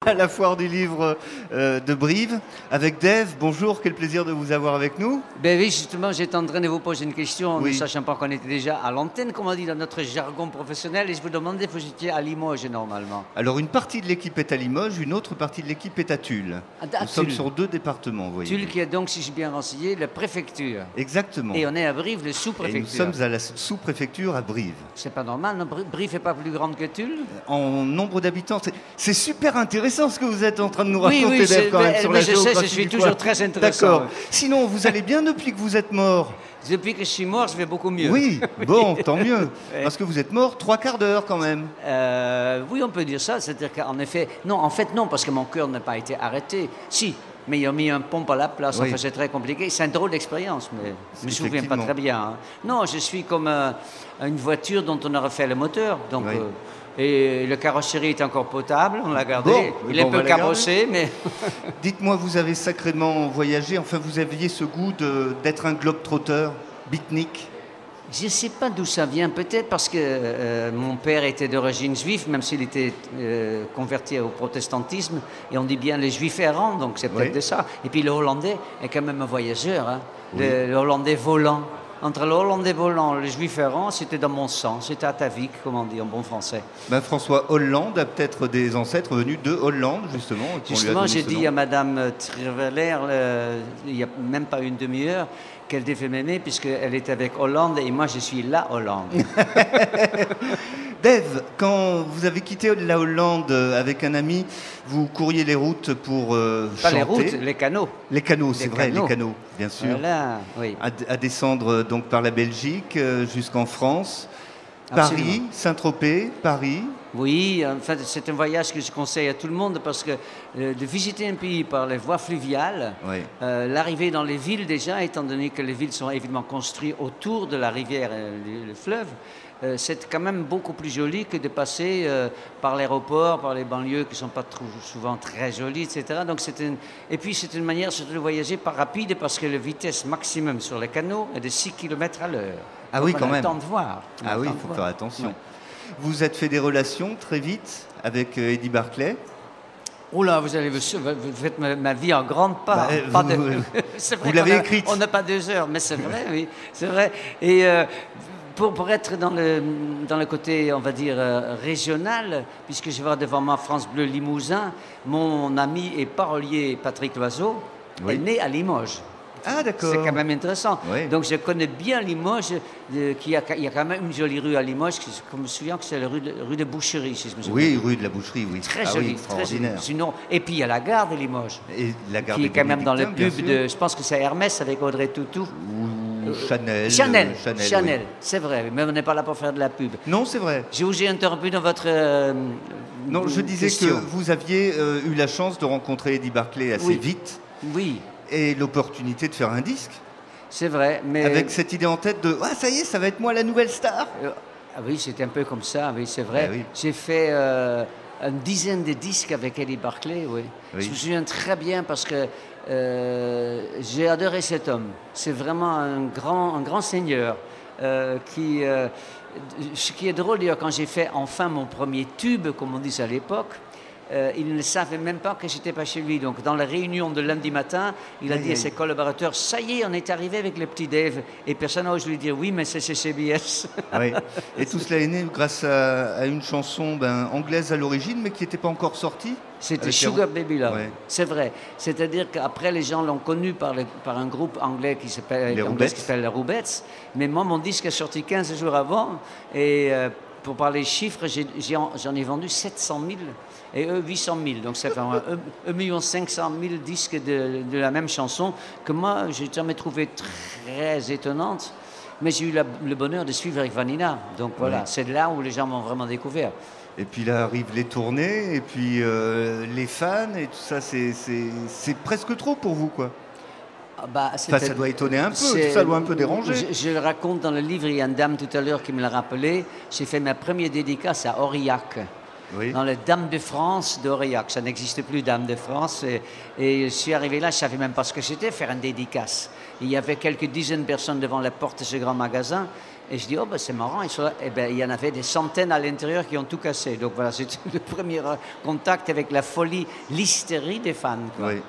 à la foire du livre de Brive avec Dave. Bonjour, quel plaisir de vous avoir avec nous. Ben oui, justement, j'étais en train de vous poser une question, Oui. ne sachant pas qu'on était déjà à l'antenne, comme on dit dans notre jargon professionnel, et je vous demandais, vous étiez à Limoges normalement. Alors une partie de l'équipe est à Limoges, une autre partie de l'équipe est à Tulle. À Nous sommes Tulle. sur 2 départements, vous voyez. Tulle qui est donc, si j'ai bien renseigné, la préfecture. Exactement. Et on est à Brive, le Et sous-préfecture. nous sommes à la sous-préfecture à Brive. C'est pas normal, non? Brive n'est pas plus grande que Tulle? En nombre d'habitants, c'est super intéressant ce que vous êtes en train de nous Oui, raconter, oui, Dave, quand même, sur mais la je sais, je géographie suis du toujours coin. très intéressant. D'accord. Ouais. Sinon, vous allez bien depuis que vous êtes mort? Depuis que je suis mort, je vais beaucoup mieux. Oui, bon, tant mieux. Ouais. Parce que vous êtes mort 3/4 d'heure quand même. Oui, on peut dire ça. C'est-à-dire qu'en effet, non, en fait, non, parce que mon cœur n'a pas été arrêté. Si, mais ils ont mis un pompe à la place. Oui. Enfin, c'est très compliqué. C'est une drôle d'expérience, mais je me souviens pas Effectivement. très bien. Hein. Non, je suis comme une voiture dont on a refait le moteur. Donc, Oui. et le carrosserie est encore potable. On l'a gardé. Bon, Il est bon, un on peu va la cabossé, mais Dites-moi, vous avez sacrément voyagé, enfin vous aviez ce goût d'être un globe-trotteur, beatnik. je ne sais pas d'où ça vient. Peut-être parce que mon père était d'origine juive, même s'il était converti au protestantisme. Et on dit bien les juifs errants, donc c'est peut-être Oui. de ça. Et puis le hollandais est quand même un voyageur. Hein. Oui. Le hollandais volant. Entre le hollandais volant et le juif errant, c'était dans mon sang. C'était atavique, comme on dit en bon français. Ben, François Hollande a peut-être des ancêtres venus de Hollande, justement. et qu'on lui a Justement, donné j'ai ce dit nom. à Madame Treveler, il n'y a même pas une demi-heure, qu'elle devait m'aimer puisqu'elle était avec Hollande et moi je suis la Hollande. Dave, quand vous avez quitté la Hollande avec un ami, vous couriez les routes pour Pas chanter. les routes, les canaux. Les canaux, c'est Les vrai, canaux. les canaux, bien sûr. Voilà, oui. À descendre donc par la Belgique jusqu'en France. Absolument. Paris, Saint-Tropez, Paris. Oui, en fait, c'est un voyage que je conseille à tout le monde parce que de visiter un pays par les voies fluviales, Oui. l'arrivée dans les villes déjà, étant donné que les villes sont évidemment construites autour de la rivière et le fleuve, c'est quand même beaucoup plus joli que de passer par l'aéroport, par les banlieues qui ne sont pas souvent très jolies, etc. Donc et puis c'est une manière surtout de voyager pas rapide parce que la vitesse maximum sur les canaux est de 6 km à l'heure. Ah oui, Donc, quand on a même. le temps de voir. On a Ah le oui, temps il de faut voir. faire attention. Ouais. Vous êtes fait des relations très vite avec Eddie Barclay. Oula, vous faites ma vie en grande part. Bah, C'est vrai vous l'avez qu'on a- écrite. On n'a pas 2 heures, mais c'est vrai, oui, c'est vrai. Et pour être dans le côté, on va dire, régional, puisque je vois devant moi France Bleu Limousin, mon ami et parolier Patrick Loiseau Oui. est né à Limoges. Ah d'accord. C'est quand même intéressant. Oui. Donc je connais bien Limoges, il y a quand même une jolie rue à Limoges, je me souviens que c'est la rue de Boucherie, si je me souviens. Oui, rue de la Boucherie, oui. Très Ah joli, oui, très joli. extraordinaire. Sinon, et puis il y a la gare de Limoges, Et la gare qui des est quand même dans le Bénédictins, pub bien sûr. de, je pense que c'est Hermès avec Audrey Tautou. Ou Chanel. Chanel, oui. c'est vrai, mais on n'est pas là pour faire de la pub. Non, c'est vrai. Je vous ai interrompu dans votre Non, je disais question. que vous aviez eu la chance de rencontrer Eddie Barclay assez Oui. vite Oui, et l'opportunité de faire un disque c'est vrai, mais... avec cette idée en tête de « Ah, ça y est, ça va être moi la nouvelle star !» Ah oui, c'était un peu comme ça, oui, c'est vrai. Eh oui. J'ai fait une dizaine de disques avec Eddie Barclay, oui. Oui. Je me souviens très bien parce que j'ai adoré cet homme. C'est vraiment un grand seigneur ce qui est drôle d'ailleurs, quand j'ai fait enfin mon premier tube, comme on disait à l'époque, il ne savait même pas que j'étais pas chez lui. Donc, dans la réunion de lundi matin, il a Aïe, dit à aïe. ses collaborateurs, ça y est, on est arrivé avec le petit Dave. Et personne n'ose lui dire, oui, mais c'est chez CBS. Oui. Et tout cela est né grâce à une chanson anglaise à l'origine, mais qui n'était pas encore sortie. C'était Avec Sugar Baby Love. Ouais. C'est vrai. C'est-à-dire qu'après, les gens l'ont connu par un groupe anglais qui s'appelle Les Roubettes. les Roubettes. Mais moi, mon disque est sorti 15 jours avant. Et pour parler chiffres, j'en ai vendu 700 000 et eux 800 000. Donc ça fait 1 500 000 disques de la même chanson que moi, j'ai jamais trouvé très étonnante. Mais j'ai eu le bonheur de suivre avec Vanina. Donc voilà, Oui. c'est là où les gens m'ont vraiment découvert. Et puis là arrivent les tournées, et puis les fans, et tout ça, c'est presque trop pour vous, quoi. Ah bah, Enfin, ça doit étonner un peu, c'est- tout ça doit un peu déranger. Je le raconte dans le livre, il y a une dame tout à l'heure qui me l'a rappelé. J'ai fait ma première dédicace à Aurillac, Oui. dans les Dames de France d'Aurillac. Ça n'existe plus, Dames de France. Et je suis arrivé là, je ne savais même pas ce que c'était, faire une dédicace. Il y avait quelques dizaines de personnes devant la porte de ce grand magasin. Et je dis, oh ben c'est marrant, ils sont là. Et ben il y en avait des centaines à l'intérieur qui ont tout cassé. Donc voilà, c'était le premier contact avec la folie, l'hystérie des fans, quoi. Oui.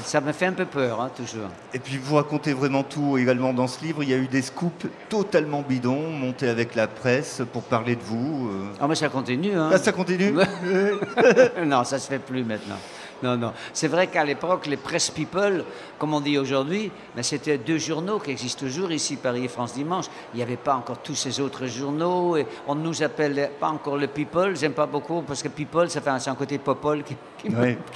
Ça me fait un peu peur, hein, toujours. Et puis vous racontez vraiment tout également dans ce livre. Il y a eu des scoops totalement bidons, montés avec la presse pour parler de vous. Ah mais ça continue, hein. Ah, ça continue. Non, ça se fait plus maintenant. Non, non. C'est vrai qu'à l'époque, les press people, comme on dit aujourd'hui, mais c'était 2 journaux qui existent toujours ici, Paris et France Dimanche. Il n'y avait pas encore tous ces autres journaux. Et on ne nous appelle pas encore le people. J'aime pas beaucoup parce que people, ça fait un côté popol qui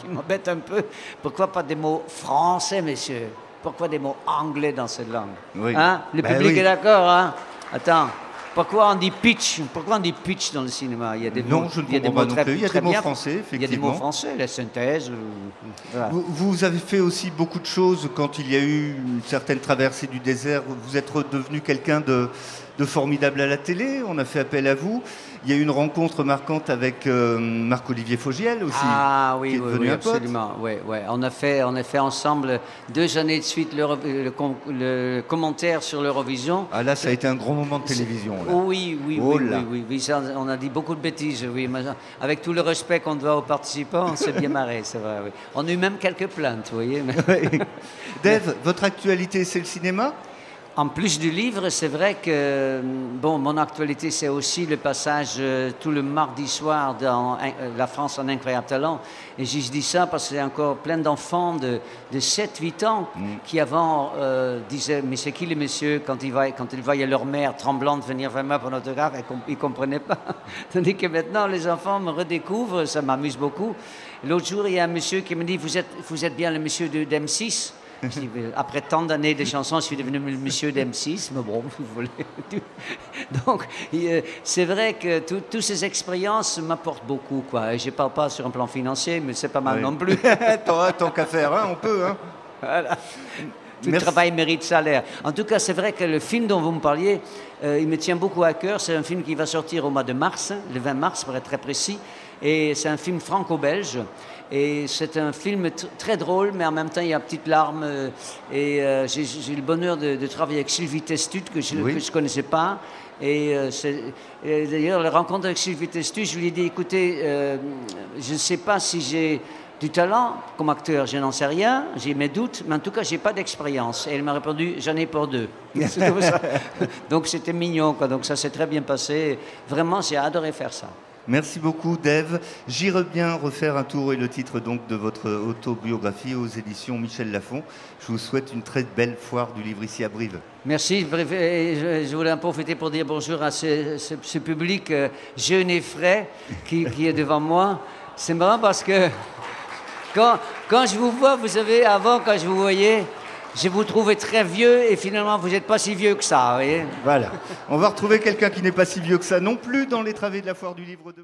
m'embête un peu. Pourquoi pas des mots français, messieurs? Pourquoi des mots anglais dans cette langue? Oui. Hein? Le Ben public oui. est d'accord, hein? Attends. Pourquoi on dit pitch? Pourquoi on dit pitch dans le cinéma? Il y a des Non, mots, je ne il y a des comprends mots pas non très, plus. Il y a très des mots bien. français, Il y a des effectivement. mots français, la synthèse. Voilà. Vous avez fait aussi beaucoup de choses quand il y a eu une certaine traversée du désert. Vous êtes redevenu quelqu'un de formidable à la télé. On a fait appel à vous. Il y a eu une rencontre marquante avec Marc-Olivier Fogiel aussi. Ah qui oui, est devenu oui, un pote. absolument. Oui, oui. On a fait ensemble 2 années de suite le commentaire sur l'Eurovision. Ah là, ça a été un grand moment de télévision. Là. Oui, oui, Oh oui, là. oui. Ça, on a dit beaucoup de bêtises, oui. Mais avec tout le respect qu'on doit aux participants, on s'est bien marré, c'est vrai. Oui. On a eu même quelques plaintes, vous voyez. Mais... Dave, votre actualité, c'est le cinéma? En plus du livre, c'est vrai que bon, mon actualité, c'est aussi le passage tout le mardi soir dans La France en incroyable talent. Et je dis ça parce qu'il y a encore plein d'enfants de 7-8 ans qui avant disaient « Mais c'est qui les messieurs ?» quand ils voyaient leur mère tremblante venir vers moi pour un autographe, ils ne comprenaient pas. Tandis que maintenant, les enfants me redécouvrent, ça m'amuse beaucoup. L'autre jour, il y a un monsieur qui me dit « Vous êtes bien le monsieur de d'M6 ?» Je dis, après tant d'années de chansons, je suis devenu le monsieur d'M6, mais bon, vous voulez. Donc, c'est vrai que toutes ces expériences m'apportent beaucoup, quoi. Et je ne parle pas sur un plan financier, mais c'est pas mal non plus. Tant qu'à faire, hein, on peut. Hein. Voilà. Tout travail mérite salaire. En tout cas, c'est vrai que le film dont vous me parliez, il me tient beaucoup à cœur. C'est un film qui va sortir au mois de mars, le 20 mars pour être très précis. Et c'est un film franco-belge. Et c'est un film très drôle, mais en même temps, il y a une petite larme. Et j'ai le bonheur de travailler avec Sylvie Testud, que je ne connaissais pas. Et d'ailleurs, la rencontre avec Sylvie Testud, je lui ai dit, écoutez, je ne sais pas si j'ai du talent comme acteur, je n'en sais rien, j'ai mes doutes, mais en tout cas, je n'ai pas d'expérience. Et elle m'a répondu, j'en ai pour 2. Donc c'était mignon, quoi. Donc ça s'est très bien passé. Vraiment, j'ai adoré faire ça. Merci beaucoup, Dave. J'irai bien refaire un tour et le titre donc de votre autobiographie aux éditions Michel Lafon. Je vous souhaite une très belle foire du livre ici à Brive. Merci. Je voulais en profiter pour dire bonjour à ce public jeune et frais qui est devant moi. C'est marrant parce que quand je vous vois, vous savez, avant, quand je vous voyais, je vous trouvais très vieux et finalement, vous n'êtes pas si vieux que ça, vous voyez. Voilà. On va retrouver quelqu'un qui n'est pas si vieux que ça non plus dans les travées de la foire du livre de